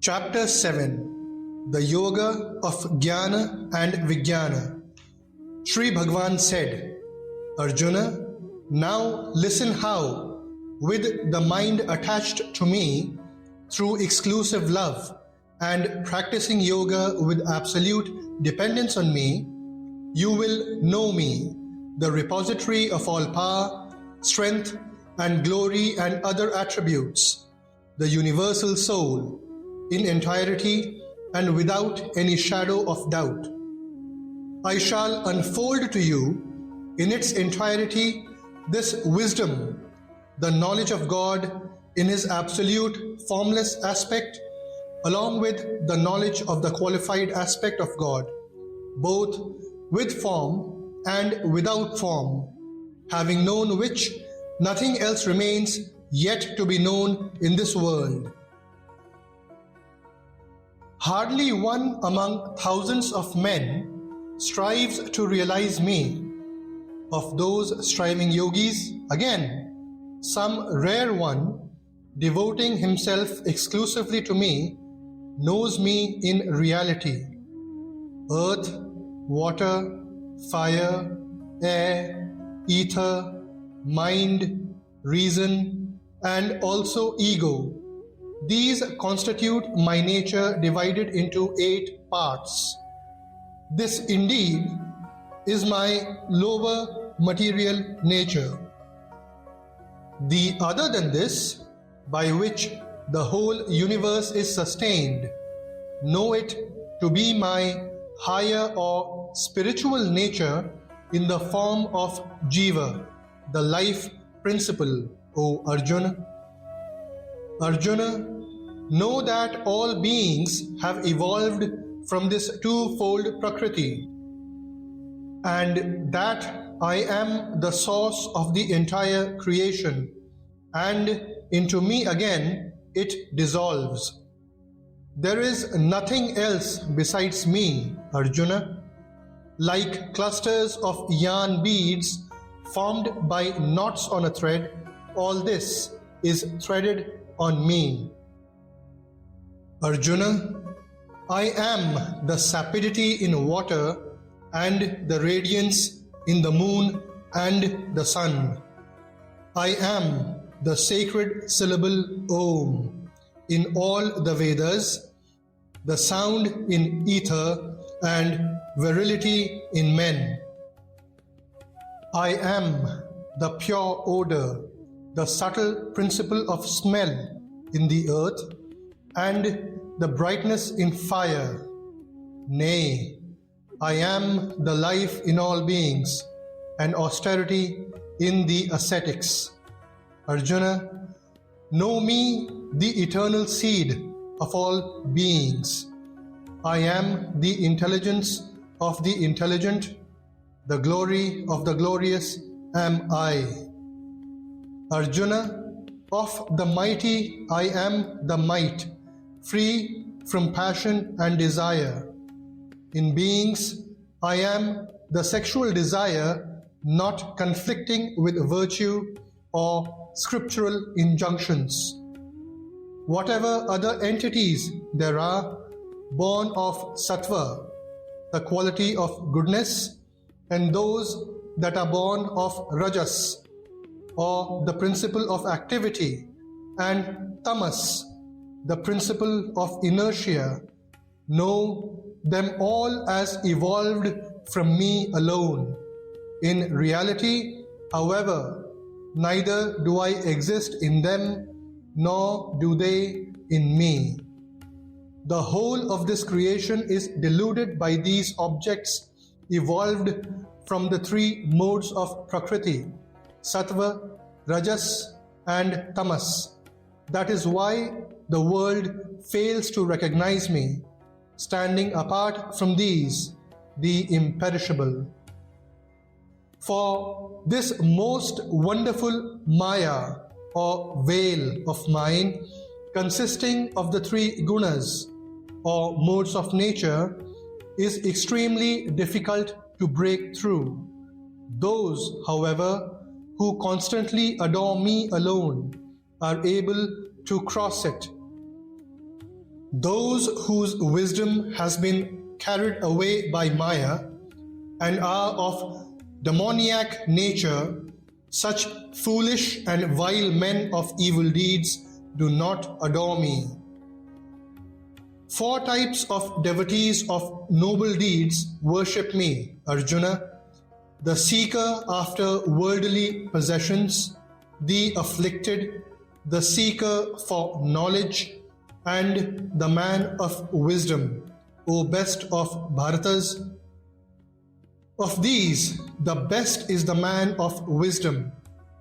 Chapter 7. The Yoga of Jnana and Vijnana. Sri Bhagwan said, Arjuna, now listen how, with the mind attached to me through exclusive love and practicing yoga with absolute dependence on me, you will know me, the repository of all power, strength, and glory and other attributes, the universal soul, in entirety and without any shadow of doubt. I shall unfold to you in its entirety this wisdom, the knowledge of God in his absolute formless aspect, along with the knowledge of the qualified aspect of God, both with form and without form, having known which nothing else remains yet to be known in this world. Hardly one among thousands of men strives to realize me. Of those striving yogis, again, some rare one, devoting himself exclusively to me, knows me in reality. Earth, water, fire, air, ether, mind, reason, and also ego. These constitute my nature divided into 8 parts. This indeed is my lower material nature. The other than this, by which the whole universe is sustained, know it to be my higher or spiritual nature in the form of Jiva, the life principle, O Arjuna. Arjuna, know that all beings have evolved from this twofold Prakriti, and that I am the source of the entire creation, and into me again it dissolves. There is nothing else besides me, Arjuna. Like clusters of yarn beads formed by knots on a thread, all this is threaded on me. Arjuna, I am the sapidity in water and the radiance in the moon and the sun. I am the sacred syllable Om in all the Vedas, the sound in ether and virility in men. I am the pure odor, the subtle principle of smell in the earth, and the brightness in fire. Nay, I am the life in all beings, and austerity in the ascetics. Arjuna, know me, the eternal seed of all beings. I am the intelligence of the intelligent, the glory of the glorious am I. Arjuna, of the mighty I am the might, free from passion and desire. In beings, I am the sexual desire, not conflicting with virtue or scriptural injunctions. Whatever other entities there are, born of sattva, the quality of goodness, and those that are born of rajas, or the principle of activity, and tamas, the principle of inertia, know them all as evolved from me alone. In reality, however, neither do I exist in them, nor do they in me. The whole of this creation is deluded by these objects evolved from the 3 modes of Prakriti, Sattva, Rajas, and Tamas. That is why the world fails to recognize me, standing apart from these, the imperishable. For this most wonderful Maya, or veil of mine, consisting of the 3 gunas, or modes of nature, is extremely difficult to break through. Those, however, who constantly adore me alone are able to cross it. Those whose wisdom has been carried away by Maya and are of demoniac nature, such foolish and vile men of evil deeds do not adore me. 4 types of devotees of noble deeds worship me, Arjuna: the seeker after worldly possessions, the afflicted, the seeker for knowledge, and the man of wisdom, O best of Bharatas. Of these, the best is the man of wisdom,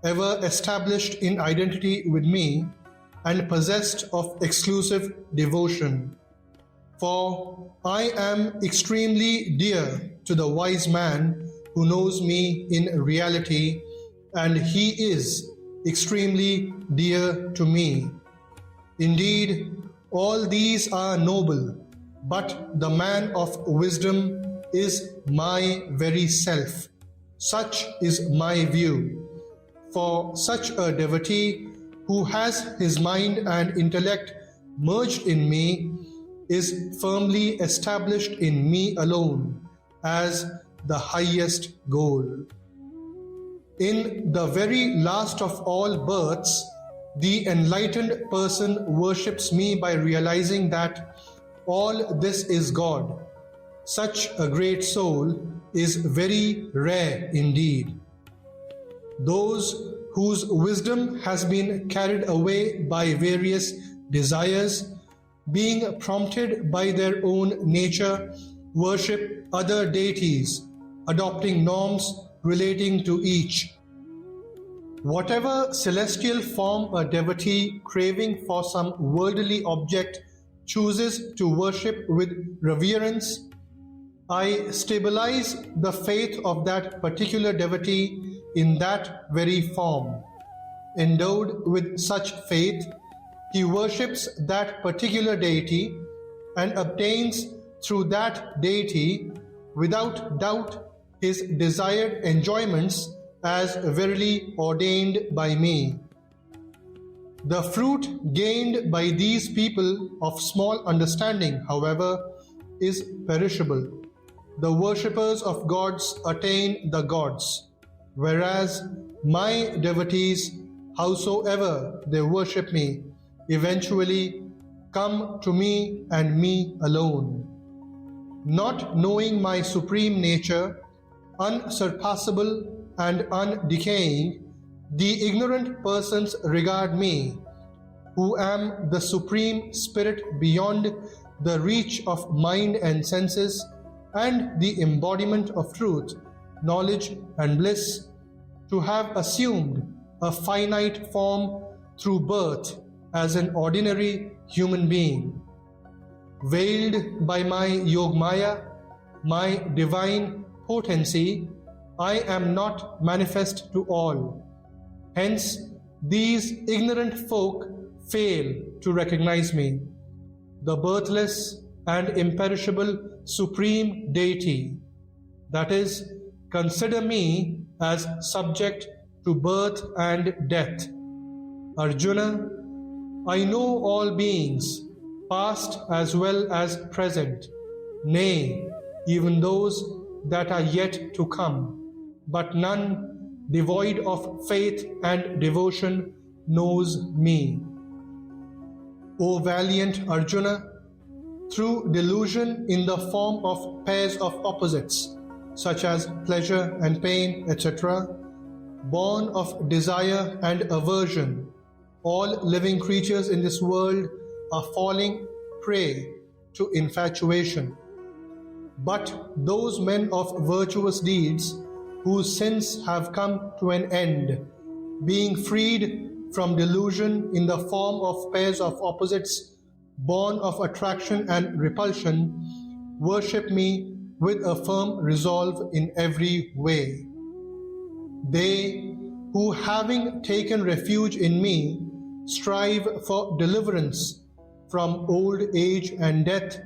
ever established in identity with me and possessed of exclusive devotion. For I am extremely dear to the wise man who knows me in reality, and he is extremely dear to me. Indeed, all these are noble, but the man of wisdom is my very self. Such is my view. For such a devotee who has his mind and intellect merged in me is firmly established in me alone as the highest goal. In the very last of all births, the enlightened person worships me by realizing that all this is God. Such a great soul is very rare indeed. Those whose wisdom has been carried away by various desires, being prompted by their own nature, worship other deities, adopting norms relating to each. Whatever celestial form a devotee craving for some worldly object chooses to worship with reverence, I stabilize the faith of that particular devotee in that very form. Endowed with such faith, he worships that particular deity and obtains through that deity without doubt his desired enjoyments as verily ordained by me. The fruit gained by these people of small understanding, however, is perishable. The worshippers of gods attain the gods, whereas my devotees, howsoever they worship me, eventually come to me and me alone. Not knowing my supreme nature, unsurpassable and undecaying, the ignorant persons regard me, who am the supreme spirit beyond the reach of mind and senses, and the embodiment of truth, knowledge and bliss, to have assumed a finite form through birth as an ordinary human being. Veiled by my Yogmaya, my divine potency, I am not manifest to all. Hence, these ignorant folk fail to recognize me, the birthless and imperishable supreme deity. That is, consider me as subject to birth and death. Arjuna, I know all beings, past as well as present, nay, even those that are yet to come, but none devoid of faith and devotion knows me. O valiant Arjuna, through delusion in the form of pairs of opposites, such as pleasure and pain, etc., born of desire and aversion, all living creatures in this world are falling prey to infatuation. But those men of virtuous deeds whose sins have come to an end, being freed from delusion in the form of pairs of opposites, born of attraction and repulsion, worship me with a firm resolve in every way. They who, having taken refuge in me, strive for deliverance from old age and death,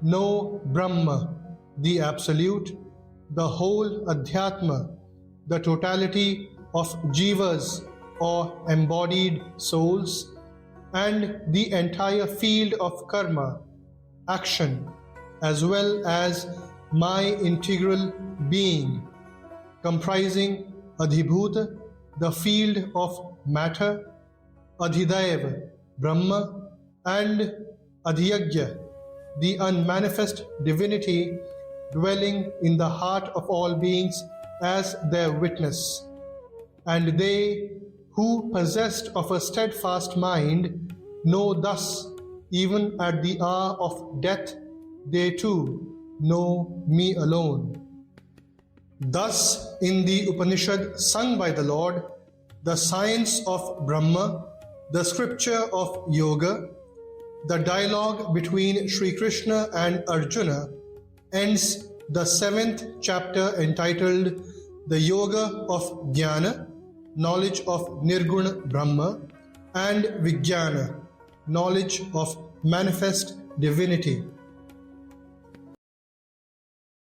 know Brahma, the Absolute, the whole Adhyatma, the totality of jivas or embodied souls, and the entire field of karma, action, as well as my integral being, comprising Adhibhuta, the field of matter, Adhidev, Brahma, and Adhyagya, the unmanifest divinity dwelling in the heart of all beings as their witness. And they who possessed of a steadfast mind know thus, even at the hour of death, they too know me alone. Thus, in the Upanishad sung by the Lord, the science of Brahma, the scripture of Yoga, the dialogue between Sri Krishna and Arjuna ends the 7th chapter entitled The Yoga of Jnana, knowledge of Nirguna Brahma, and Vijnana, knowledge of manifest divinity.